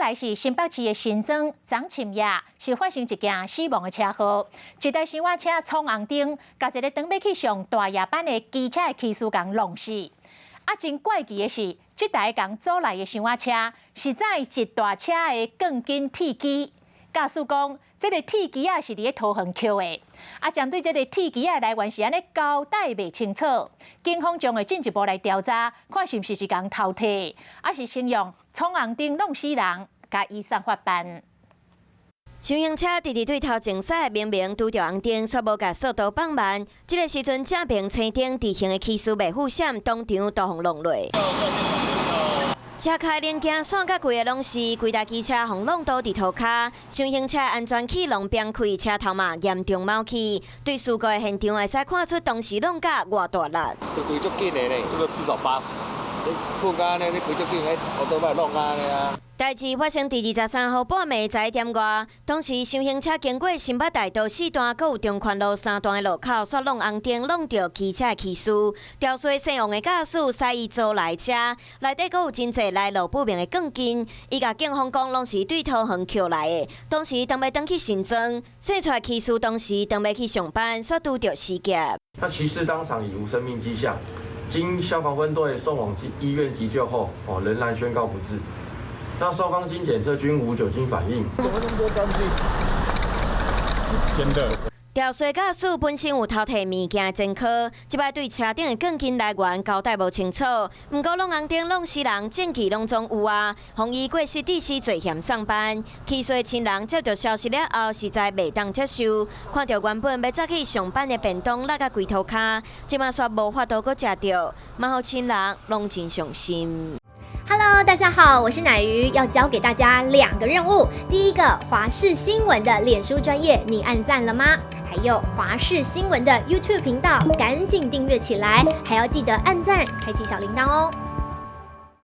来是新北市的新庄昨深夜是发生一件死亡的车祸，一台小瓦车闯红灯，甲一个当要去上大夜班的机车的骑士共弄死。真怪奇的是，这台共阻来的小瓦车是载一大车的钢筋铁机。驾驶讲，这个铁机是伫咧桃园扣的。针对这个铁机的来源是安尼交代袂清楚，警方将会进一步来调查，看是毋是共偷摕，是先用闯红灯弄死人，甲移送法办。小型车直直对头前驶，明明拄着红灯，却无甲速度放慢。这个时阵，正平青灯直行的骑士袂护闪，当场都互弄落。车开零件线甲规个拢是，规台机车互弄倒伫涂骹。小型车安全气囊崩开，车头嘛严重冒气。对事故的现场会使看出当时弄甲偌大力。这开足紧的咧，这个至少80。看甲呢，你开足紧，迄奥多摆弄啊咧啊。代志发生伫23号半暝11点外，当时小型车经过新北大道4段，佮有中环路3段的路口，煞弄红灯，弄到机车的骑士。吊衰姓王的驾驶驶伊租来车，内底佮有真侪来路不明的钢筋。伊甲警方讲，拢是对桃园扣来的。当时当要转去新庄，生出来骑士当时当要去上班，却拄着死劫。那骑士当场已无生命迹象，经消防分队送往医院急救后，仍然宣告不治。那双方经检测均无酒精反应。怎么那么多钢筋？真的。吊衰驾驶本身有偷摕物件的前科，即摆对车顶的钢筋来源交代无清楚。毋过弄红灯、弄死人，证据拢总有啊。防疫过失致死罪嫌上班，起诉的亲人接到消息了后，实在袂当接受。看到原本要早起上班的便当落甲规涂骹，即马煞无法度搁食到，嘛互亲人拢真伤心。Hello， 大家好，我是乃瑜，要教给大家2个任务。第一个，华视新闻的脸书专页，你按赞了吗？还有华视新闻的 YouTube 频道，赶紧订阅起来，还要记得按赞，开启小铃铛哦。